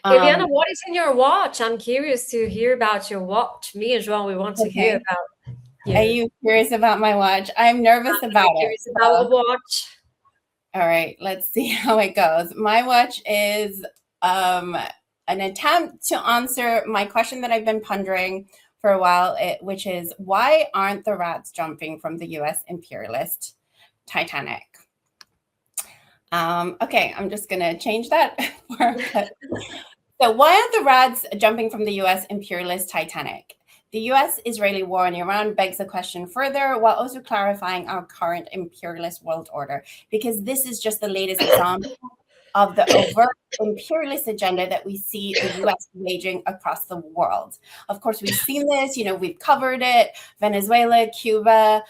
Ileana, what is in your watch? I'm curious to hear about your watch. Me and João, we want to hear Okay. about Are you. you curious about my watch? I'm nervous about it. Curious about what watch. All right, let's see how it goes. My watch is an attempt to answer my question that I've been pondering for a while, which is, why aren't the rats jumping from the US imperialist Titanic? Okay, I'm just going to change that. So why aren't the rats jumping from the US imperialist Titanic? The US-Israeli war in Iran begs the question further, while also clarifying our current imperialist world order, because this is just the latest example of the overt imperialist agenda that we see the US waging across the world. Of course, we've seen this, we've covered it, Venezuela, Cuba,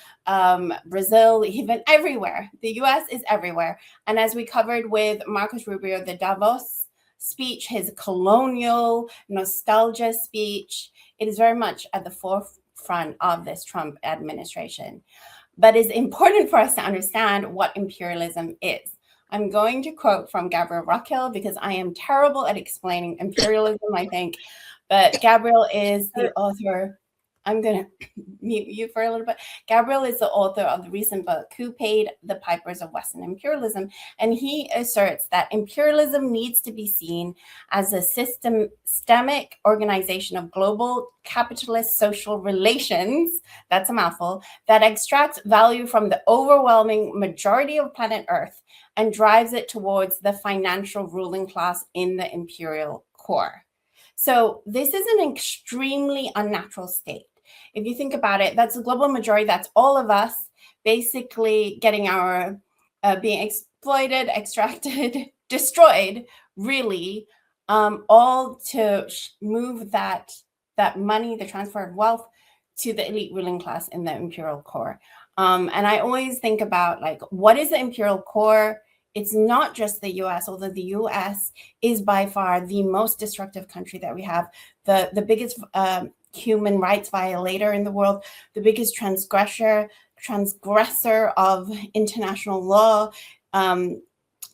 Brazil, even everywhere. The US is everywhere. And as we covered with Marcos Rubio, the Davos speech, his colonial nostalgia speech, it is very much at the forefront of this Trump administration. But it's important for us to understand what imperialism is. I'm going to quote from Gabriel Raquel because I am terrible at explaining imperialism, I think. But Gabriel is the author. I'm going to mute you for a little bit. Gabriel is the author of the recent book, Who Paid the Pipers of Western Imperialism? And he asserts that imperialism needs to be seen as a systemic organization of global capitalist social relations, that's a mouthful, that extracts value from the overwhelming majority of planet Earth and drives it towards the financial ruling class in the imperial core. So this is an extremely unnatural state. If you think about it, that's the global majority. That's all of us basically getting our being exploited, extracted, destroyed, really, all to move that money, the transfer of wealth, to the elite ruling class in the imperial core. And I always think about, like, what is the imperial core? It's not just the US, although the US is by far the most destructive country that we have, the biggest human rights violator in the world, the biggest transgressor of international law.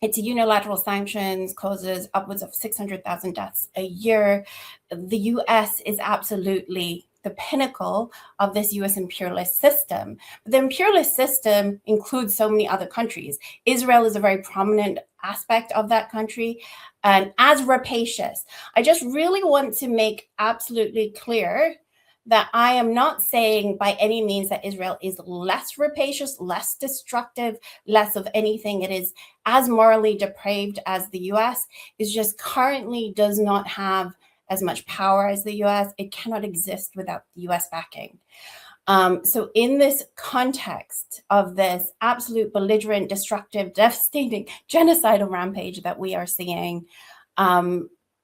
Its unilateral sanctions causes upwards of 600,000 deaths a year. The US is absolutely the pinnacle of this US imperialist system. But the imperialist system includes so many other countries. Israel is a very prominent aspect of that country, and as rapacious. I just really want to make absolutely clear that I am not saying by any means that Israel is less rapacious, less destructive, less of anything. It is as morally depraved as the US. It just currently does not have as much power as the US. It cannot exist without the US backing. So in this context of this absolute belligerent, destructive, devastating, genocidal rampage that we are seeing,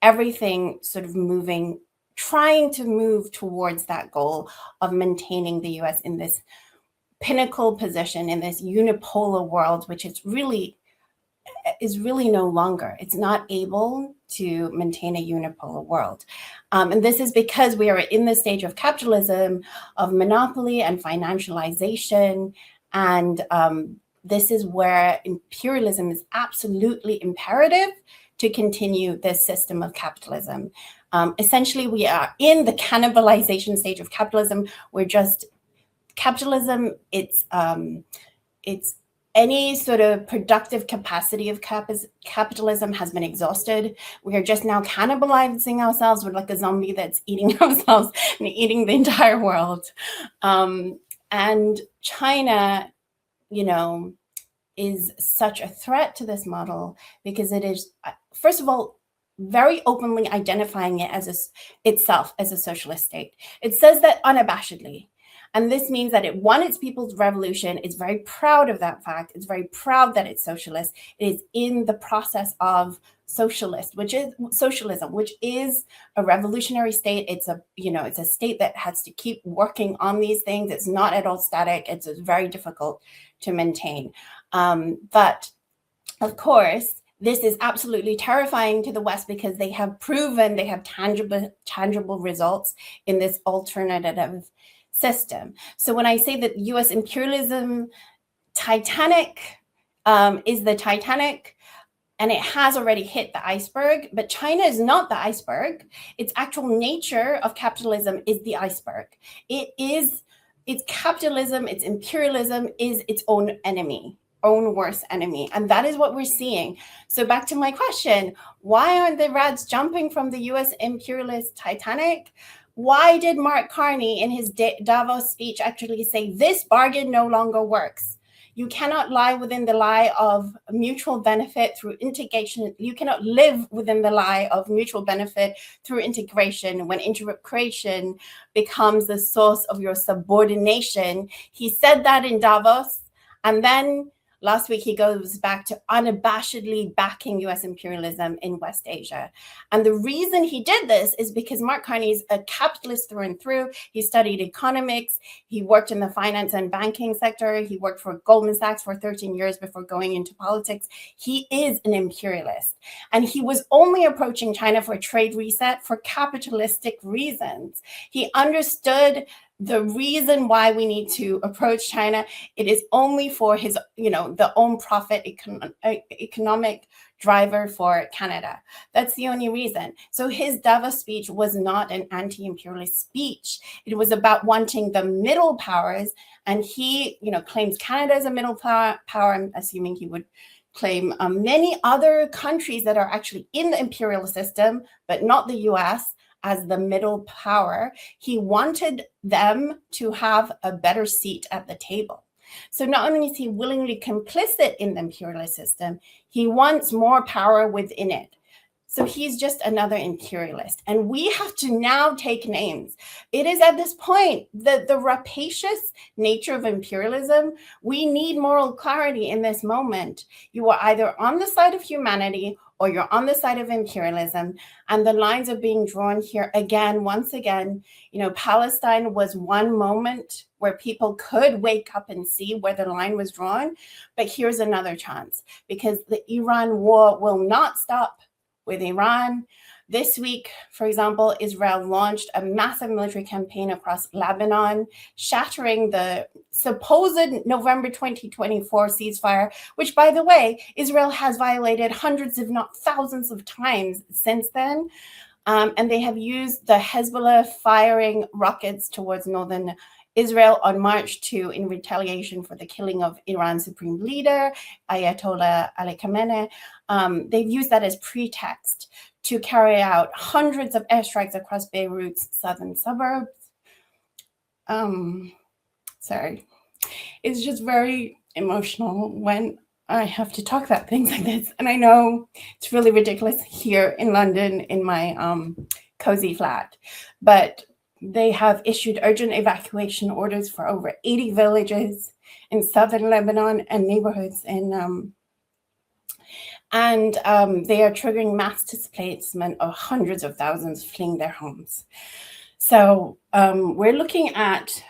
everything sort of trying to move towards that goal of maintaining the US in this pinnacle position, in this unipolar world, which is really no longer. It's not able to maintain a unipolar world. And this is because we are in the stage of capitalism, of monopoly and financialization. And this is where imperialism is absolutely imperative to continue this system of capitalism. Essentially, we are in the cannibalization stage of capitalism. Capitalism, it's any sort of productive capacity of capitalism has been exhausted. We are just now cannibalizing ourselves. We're like a zombie that's eating ourselves and eating the entire world. And China, is such a threat to this model because it is, first of all, very openly identifying it as itself as a socialist state. It says that unabashedly. And this means that it won its people's revolution. It's very proud of that fact. It's very proud that it's socialist. It is in the process of socialism, which is a revolutionary state. It's a state that has to keep working on these things. It's not at all static. It's very difficult to maintain. But of course, this is absolutely terrifying to the West because they have proven they have tangible results in this alternative system. So when I say that US imperialism Titanic is the Titanic, and it has already hit the iceberg, but China is not the iceberg. Its actual nature of capitalism is the iceberg. It's capitalism, its imperialism is its own enemy, own worst enemy. And that is what we're seeing. So back to my question, why aren't the rads jumping from the US imperialist Titanic? Why did Mark Carney in his Davos speech actually say this bargain no longer works? You cannot lie within the lie of mutual benefit through integration. You cannot live within the lie of mutual benefit through integration when integration becomes the source of your subordination. He said that in Davos, and then last week, he goes back to unabashedly backing US imperialism in West Asia. And the reason he did this is because Mark Carney is a capitalist through and through. He studied economics. He worked in the finance and banking sector. He worked for Goldman Sachs for 13 years before going into politics. He is an imperialist. And he was only approaching China for a trade reset for capitalistic reasons. He understood the reason why we need to approach China, it is only for his, the own profit economic driver for Canada. That's the only reason. So his Davos speech was not an anti-imperialist speech. It was about wanting the middle powers. And he, claims Canada as a middle power. I'm assuming he would claim many other countries that are actually in the imperial system, but not the US, as the middle power. He wanted them to have a better seat at the table. So not only is he willingly complicit in the imperialist system, he wants more power within it. So he's just another imperialist. And we have to now take names. It is at this point that the rapacious nature of imperialism, we need moral clarity in this moment. You are either on the side of humanity or you're on the side of imperialism. And the lines are being drawn here again, once again. Palestine was one moment where people could wake up and see where the line was drawn. But here's another chance, because the Iran war will not stop with Iran. This week, for example, Israel launched a massive military campaign across Lebanon, shattering the supposed November 2024 ceasefire, which, by the way, Israel has violated hundreds, if not thousands of times since then. And they have used the Hezbollah firing rockets towards northern Israel on March 2 in retaliation for the killing of Iran's supreme leader, Ayatollah Ali Khamenei. They've used that as pretext to carry out hundreds of airstrikes across Beirut's southern suburbs. Sorry. It's just very emotional when I have to talk about things like this. And I know it's really ridiculous here in London in my cozy flat, but they have issued urgent evacuation orders for over 80 villages in southern Lebanon and neighborhoods in they are triggering mass displacement of hundreds of thousands fleeing their homes. So we're looking at,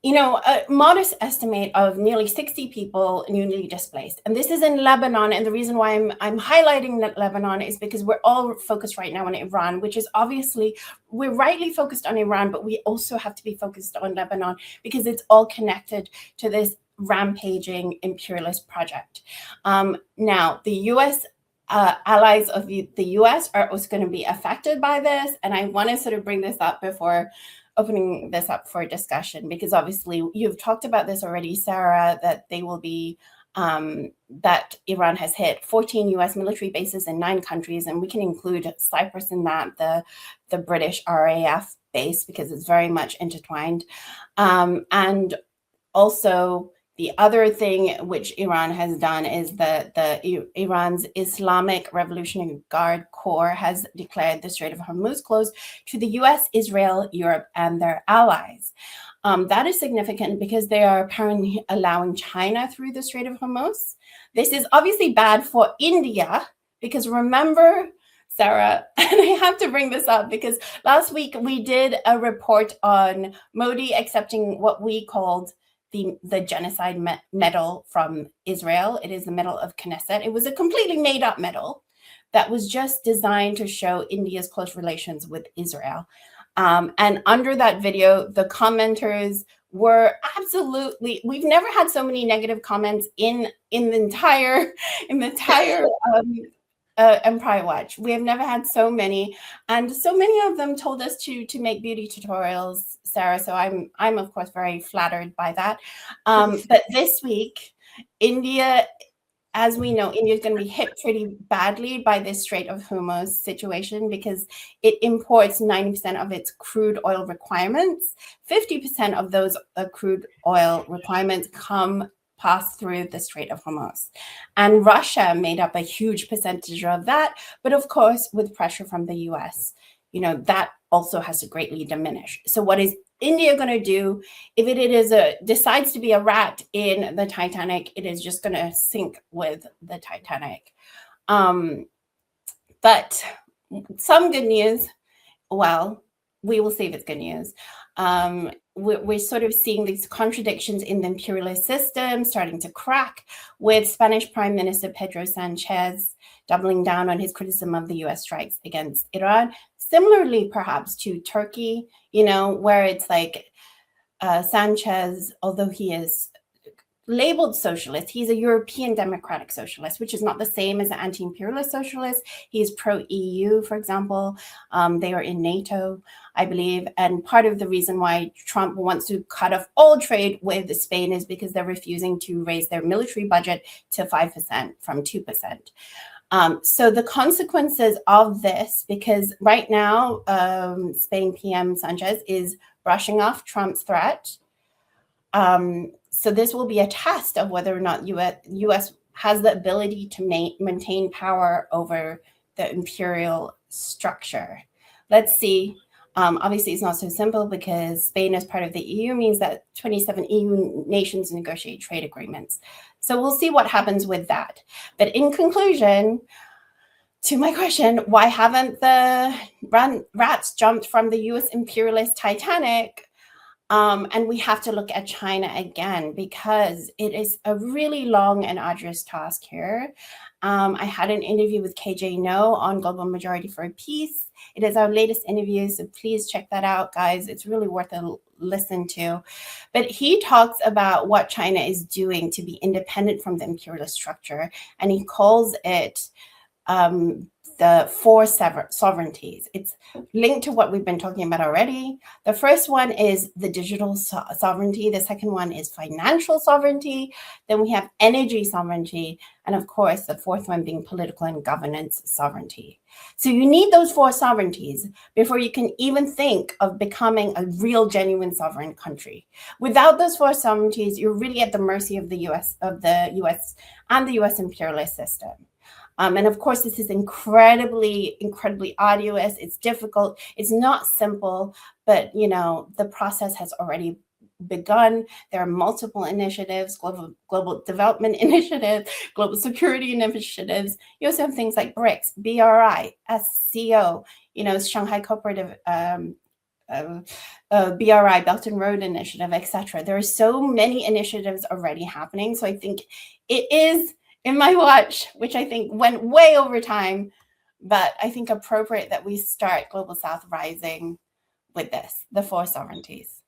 a modest estimate of nearly 60 people newly displaced. And this is in Lebanon. And the reason why I'm highlighting that Lebanon is because we're all focused right now on Iran, which is obviously, we're rightly focused on Iran, but we also have to be focused on Lebanon because it's all connected to this rampaging imperialist project. Now, the US allies of the US are also going to be affected by this. And I want to sort of bring this up before opening this up for discussion, because obviously you've talked about this already, Sara, that they will be, that Iran has hit 14 US military bases in 9 countries, and we can include Cyprus in that, the British RAF base, because it's very much intertwined. And also, the other thing which Iran has done is that Iran's Islamic Revolutionary Guard Corps has declared the Strait of Hormuz closed to the US, Israel, Europe, and their allies. That is significant because they are apparently allowing China through the Strait of Hormuz. This is obviously bad for India because remember, Sara, and I have to bring this up because last week we did a report on Modi accepting what we called the genocide medal from Israel. It is the medal of Knesset. It was a completely made up medal that was just designed to show India's close relations with Israel. And under that video, the commenters were absolutely, we've never had so many negative comments in the entire Empire Watch. We have never had so many, and so many of them told us to make beauty tutorials, Sarah. So I'm of course very flattered by that. But this week, India, as we know, India is going to be hit pretty badly by this Strait of Hormuz situation because it imports 90% of its crude oil requirements. 50% of those crude oil requirements pass through the Strait of Hormuz. And Russia made up a huge percentage of that. But of course, with pressure from the US, that also has to greatly diminish. So what is India going to do if it decides to be a rat in the Titanic? It is just going to sink with the Titanic. But some good news. Well, we will see if it's good news. We're sort of seeing these contradictions in the imperialist system starting to crack, with Spanish Prime Minister Pedro Sanchez doubling down on his criticism of the US strikes against Iran. Similarly, perhaps to Turkey, where it's like Sanchez, although he is labeled socialist, he's a European democratic socialist, which is not the same as an anti-imperialist socialist. He's pro-EU, for example. They are in NATO, I believe. And part of the reason why Trump wants to cut off all trade with Spain is because they're refusing to raise their military budget to 5% from 2%. So the consequences of this, because right now, Spain PM Sanchez is brushing off Trump's threat. So this will be a test of whether or not US has the ability to maintain power over the imperial structure. Let's see. Obviously, it's not so simple because Spain, as part of the EU, means that 27 EU nations negotiate trade agreements. So we'll see what happens with that. But in conclusion, to my question, why haven't the rats jumped from the US imperialist Titanic? And we have to look at China again because it is a really long and arduous task here. I had an interview with KJ No on Global Majority for Peace. It is our latest interview, so please check that out, guys. It's really worth a listen to. But he talks about what China is doing to be independent from the imperialist structure, and he calls it the four sovereignties. It's linked to what we've been talking about already. The first one is the digital sovereignty. The second one is financial sovereignty. Then we have energy sovereignty. And of course, the fourth one being political and governance sovereignty. So you need those four sovereignties before you can even think of becoming a real, genuine sovereign country. Without those four sovereignties, you're really at the mercy of the US and the US imperialist system. And of course, this is incredibly, incredibly arduous. It's difficult. It's not simple, but the process has already begun. There are multiple initiatives, global development initiatives, global security initiatives. You also have things like BRICS, BRI, SCO, Shanghai Cooperative, BRI, Belt and Road Initiative, etc. There are so many initiatives already happening. So I think it is, in my watch, which I think went way over time, but I think appropriate that we start Global South Rising with this, the four sovereignties.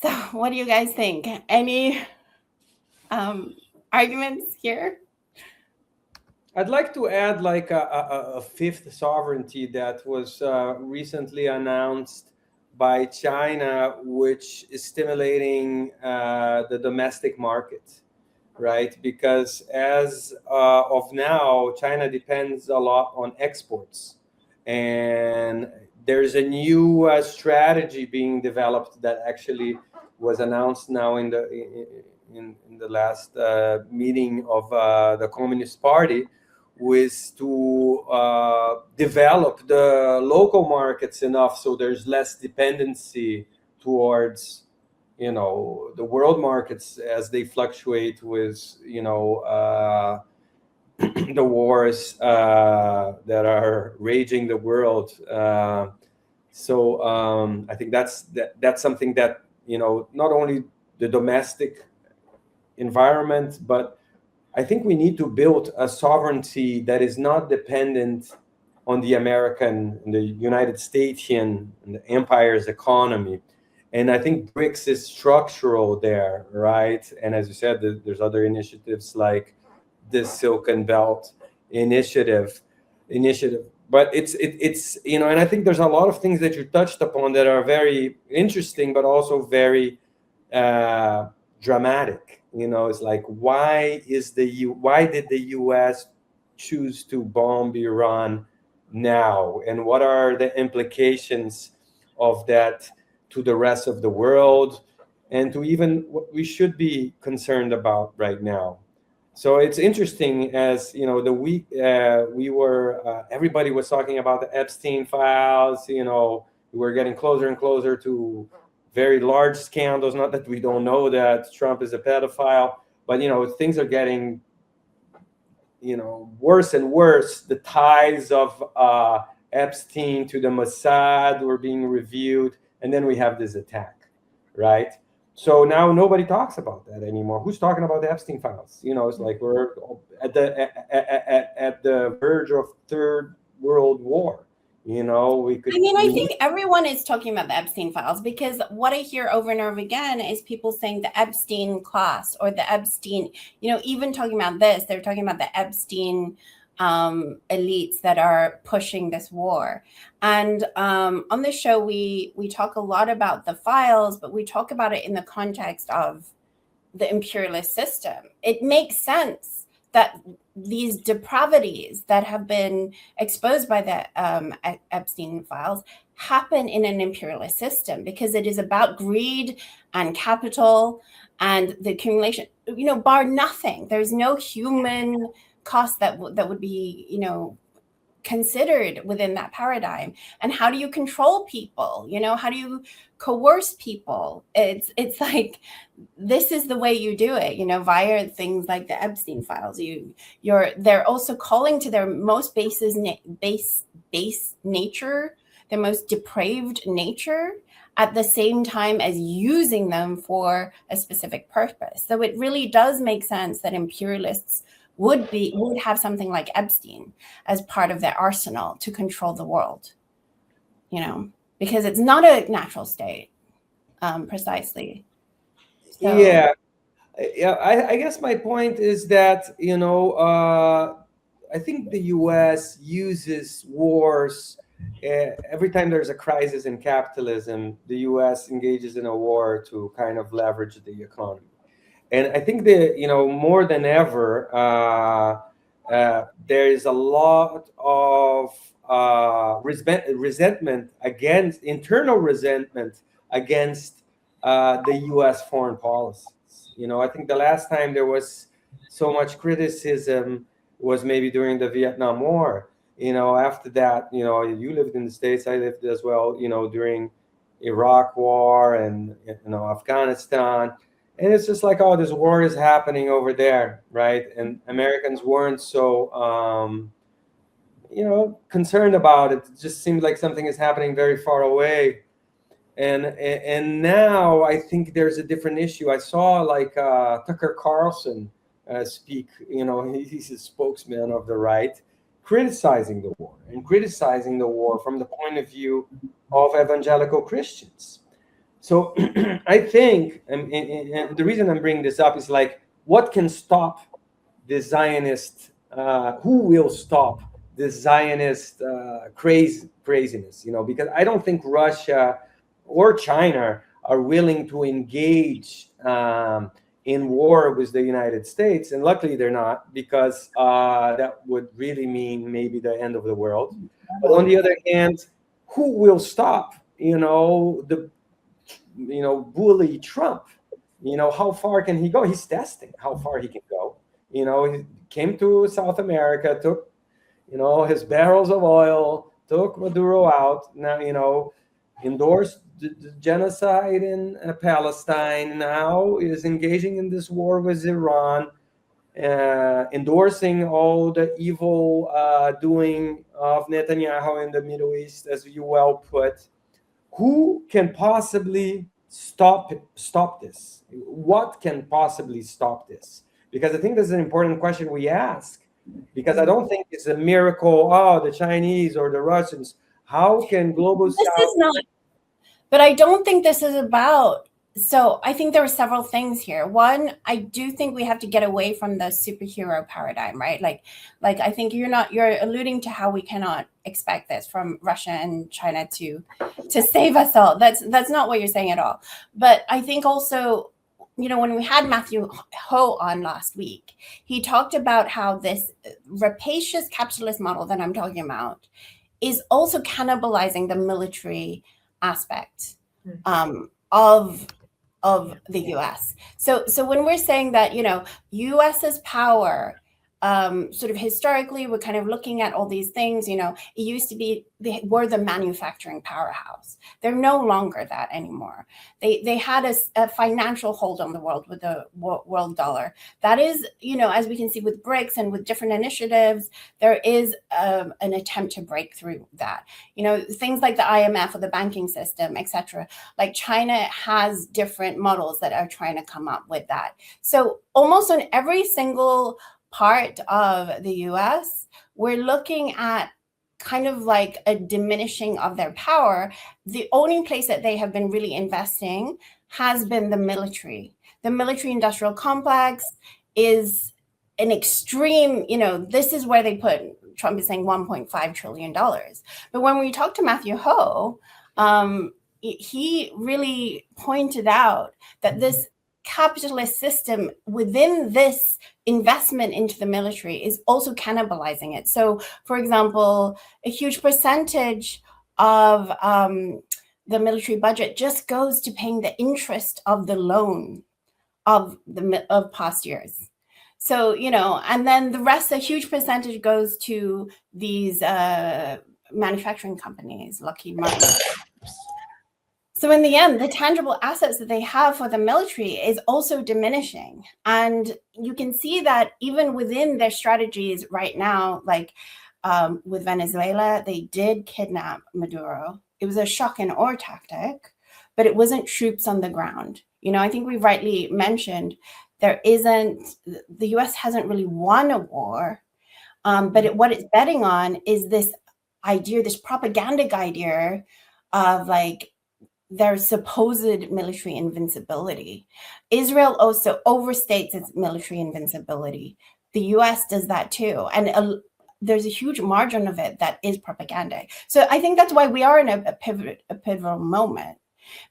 So what do you guys think? Any arguments here? I'd like to add like a fifth sovereignty that was recently announced by China, which is stimulating the domestic market. Right, because as of now, China depends a lot on exports, and there's a new strategy being developed that actually was announced now in the last meeting of the Communist Party, was to develop the local markets enough so there's less dependency towards the world markets as they fluctuate with the wars that are raging the world. So I think that's something that not only the domestic environment, but I think we need to build a sovereignty that is not dependent on the American and the United States and the empire's economy. And I think BRICS is structural there, right? And as you said, there's other initiatives like the Silk and Belt initiative. But it's and I think there's a lot of things that you touched upon that are very interesting, but also very dramatic. It's like, why did the U.S. choose to bomb Iran now, and what are the implications of that to the rest of the world, and to even what we should be concerned about right now? So it's interesting, as the week we were everybody was talking about the Epstein files. We were getting closer and closer to very large scandals. Not that we don't know that Trump is a pedophile, but things are getting worse and worse. The ties of Epstein to the Mossad were being reviewed, and then we have this attack, right? So now nobody talks about that anymore. Who's talking about the Epstein files? It's like we're at the verge of Third World War. We could. I think everyone is talking about the Epstein files, because what I hear over and over again is people saying the Epstein class or the Epstein, even talking about this, they're talking about the Epstein elites that are pushing this war. And on the show, we talk a lot about the files, but we talk about it in the context of the imperialist system. It makes sense that these depravities that have been exposed by the Epstein files happen in an imperialist system, because it is about greed and capital and the accumulation, bar nothing. There's no human cost that would be, considered within that paradigm. And how do you control people? How do you coerce people? It's like, this is the way you do it, via things like the Epstein files. They're also calling to their most base nature, their most depraved nature, at the same time as using them for a specific purpose. So it really does make sense that imperialists would have something like Epstein as part of their arsenal to control the world, because it's not a natural state, precisely. So. Yeah. I guess my point is that I think the U.S. uses wars. Every time there's a crisis in capitalism, the U.S. engages in a war to kind of leverage the economy. And I think that, more than ever, there is a lot of internal resentment against the U.S. foreign policies. I think the last time there was so much criticism was maybe during the Vietnam War. After that, you lived in the States, I lived as well, during Iraq War and, Afghanistan. And it's just like, oh, this war is happening over there, right? And Americans weren't so, concerned about it. It just seemed like something is happening very far away. And now I think there's a different issue. I saw like Tucker Carlson speak. He's a spokesman of the right, criticizing the war from the point of view of evangelical Christians. So I think, and the reason I'm bringing this up is like, what can stop the Zionist? Who will stop the Zionist craziness? Because I don't think Russia or China are willing to engage in war with the United States, and luckily they're not, because that would really mean maybe the end of the world. But on the other hand, who will stop? Bully Trump. How far can he go? He's testing how far he can go. He came to South America, took, his barrels of oil, took Maduro out. Now, endorsed the genocide in Palestine. Now is engaging in this war with Iran, endorsing all the evil doing of Netanyahu in the Middle East, as you well put. Who can possibly stop this? What can possibly stop this? Because I think this is an important question we ask, because I don't think it's a miracle, the Chinese or the Russians. How can global This is not, but I don't think this is about So I think there are several things here. One, I do think we have to get away from the superhero paradigm, right? Like I think you're alluding to how we cannot expect this from Russia and China to save us all. That's not what you're saying at all. But I think also, when we had Matthew Ho on last week, he talked about how this rapacious capitalist model that I'm talking about is also cannibalizing the military aspect of the US. So when we're saying that, US's power, sort of historically, we're kind of looking at all these things, it used to be they were the manufacturing powerhouse. They're no longer that anymore. They had a financial hold on the world with the world dollar. That is, as we can see with BRICS and with different initiatives, there is an attempt to break through that. Things like the IMF or the banking system, etc. Like China has different models that are trying to come up with that. So almost on every single part of the US, we're looking at kind of like a diminishing of their power. The only place that they have been really investing has been the military. The military industrial complex is an extreme, this is where they put, Trump is saying $1.5 trillion. But when we talked to Matthew Ho, he really pointed out that this capitalist system within this investment into the military is also cannibalizing it. So, for example, a huge percentage of the military budget just goes to paying the interest of the loan of past years. So, and then the rest, a huge percentage goes to these manufacturing companies, Lockheed Martin. So in the end, the tangible assets that they have for the military is also diminishing. And you can see that even within their strategies right now, like with Venezuela, they did kidnap Maduro. It was a shock and awe tactic, but it wasn't troops on the ground. I think we rightly mentioned the US hasn't really won a war, but what it's betting on is this idea, this propaganda idea of like, their supposed military invincibility. Israel also overstates its military invincibility. The US does that too. And there's a huge margin of it that is propaganda. So I think that's why we are in a pivotal moment,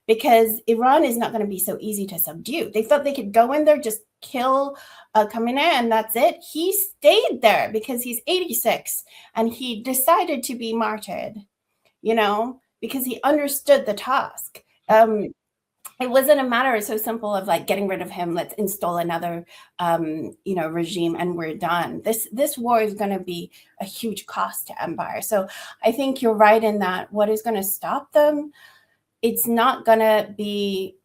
because Iran is not going to be so easy to subdue. They thought they could go in there, just kill Khamenei, and that's it. He stayed there because he's 86 and he decided to be martyred, because he understood the task. It wasn't a matter so simple of like getting rid of him, let's install another regime and we're done. This war is going to be a huge cost to empire. So I think you're right in that what is going to stop them, it's not going to be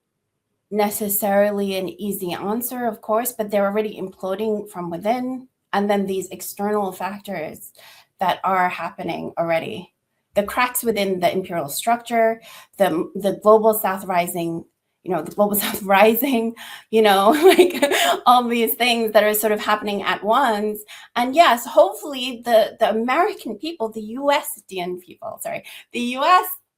necessarily an easy answer, of course, but they're already imploding from within. And then these external factors that are happening already. The cracks within the imperial structure, the global South rising, like all these things that are sort of happening at once. And yes, hopefully the American people, the US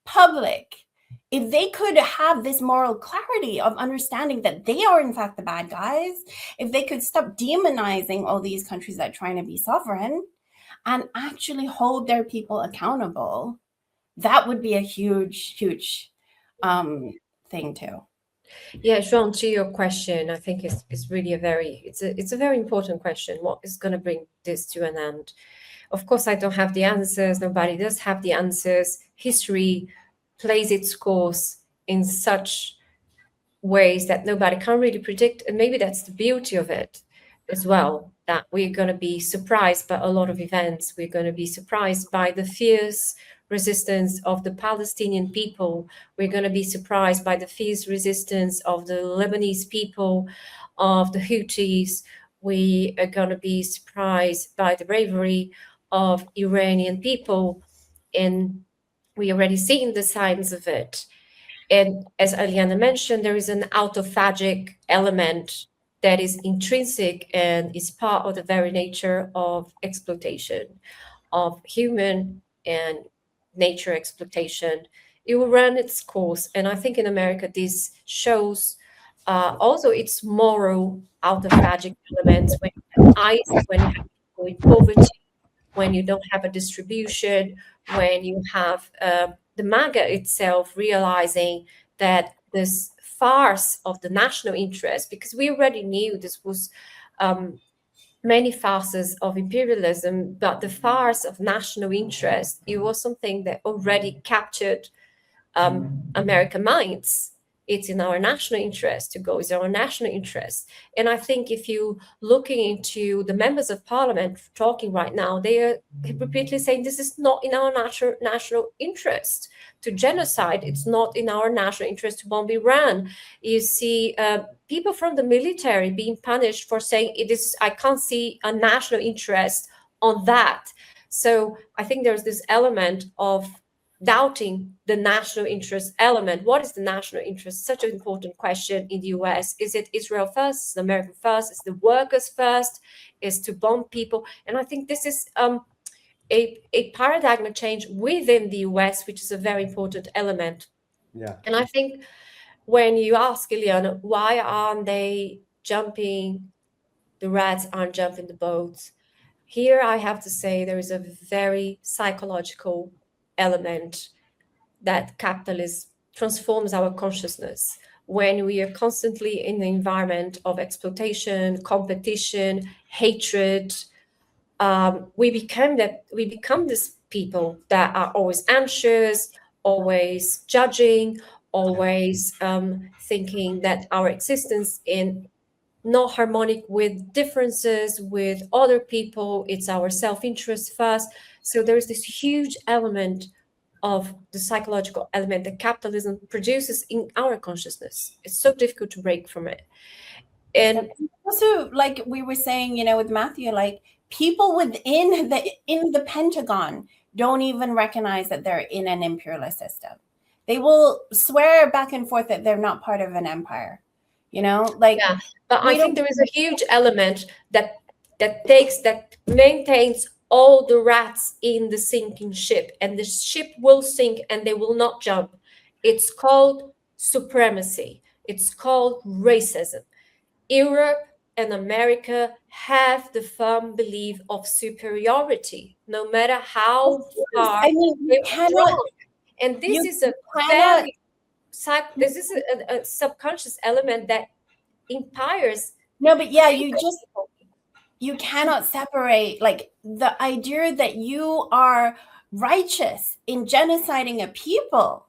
public, if they could have this moral clarity of understanding that they are in fact the bad guys, if they could stop demonizing all these countries that are trying to be sovereign, and actually hold their people accountable, that would be a huge thing too. Yeah, João, to your question, I think it's really a very important question. What is going to bring this to an end? Of course, I don't have the answers. Nobody does have the answers. History plays its course in such ways that nobody can really predict. And maybe that's the beauty of it as well, that we're going to be surprised by a lot of events. We're going to be surprised by the fierce resistance of the Palestinian people. We're going to be surprised by the fierce resistance of the Lebanese people, of the Houthis. We are going to be surprised by the bravery of Iranian people. And we already seen the signs of it. And as Ileana mentioned, there is an autophagic element that is intrinsic and is part of the very nature of exploitation, of human and nature exploitation. it will run its course. And I think in America, this shows also its moral autophagic elements when you have ICE, when you have people in poverty, when you don't have a distribution, when you have the MAGA itself realizing that this farce of the national interest, because we already knew this was many farces of imperialism, but the farce of national interest, it was something that already captured American minds. It's in our national interest to go. It's our national interest. And I think if you looking into the members of parliament talking right now, they are repeatedly saying this is not in our national interest to genocide. It's not in our national interest to bomb Iran. You see people from the military being punished for saying it is, I can't see a national interest on that. So I think there's this element of doubting the national interest element. What is the national interest? Such an important question in the US. Is it Israel first? Is it America first? Is the workers first? Is to bomb people? And I think this is a paradigm change within the US, which is a very important element. Yeah. And I think when you ask Ileana, why aren't they jumping? The rats aren't jumping the boats. Here I have to say there is a very psychological element that capitalism transforms our consciousness. When we are constantly in the environment of exploitation, competition, hatred, we become these people that are always anxious, always judging, always thinking that our existence in not harmonic with differences with other people. It's our self-interest first. So there's this huge element of the psychological element that capitalism produces in our consciousness. It's so difficult to break from it. And also, like we were saying, with Matthew, like people within the Pentagon don't even recognize that they're in an imperialist system. They will swear back and forth that they're not part of an empire. Yeah, but I think there is a huge element that maintains all the rats in the sinking ship, and the ship will sink and they will not jump. It's called supremacy. It's called racism. Europe and America have the firm belief of superiority, no matter how far you cannot. And this is a very this is a subconscious element that empires. No, but yeah, you cannot separate like the idea that you are righteous in genociding a people.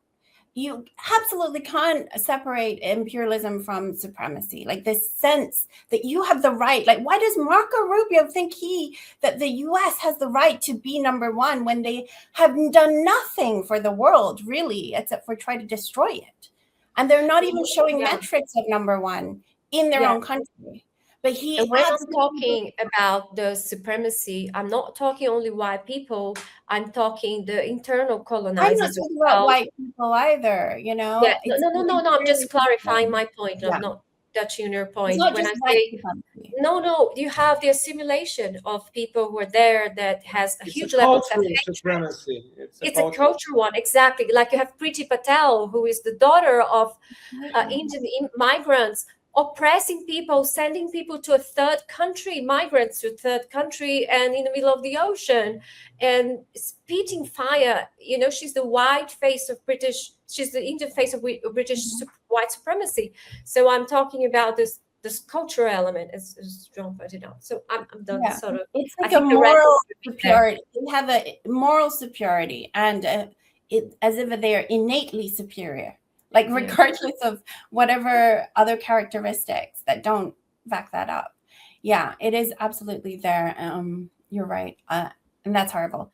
You absolutely can't separate imperialism from supremacy. Like this sense that you have the right. Like, why does Marco Rubio think that the US has the right to be number one when they have done nothing for the world, really, except for try to destroy it? And they're not even showing metrics of number one in their own country. But when I'm talking about the supremacy, I'm not talking only white people. I'm talking the internal colonizers. I'm not talking about white people either, Yeah. No. I'm just clarifying my point. I'm not touching your point. When I say no, you have the assimilation of people who are there that has a huge level of supremacy. It's a cultural one, exactly. Like you have Priti Patel, who is the daughter of Indian migrants, oppressing people, sending people to a third country, migrants to a third country and in the middle of the ocean, and spitting fire. She's the white face of British, she's the Indian face of British white supremacy. So I'm talking about this cultural element, as João pointed out. So I'm done. Sort of. It's like a moral superiority. They have a moral superiority, and as if they are innately superior. Like regardless of whatever other characteristics that don't back that up. Yeah, it is absolutely there. You're right. And that's horrible.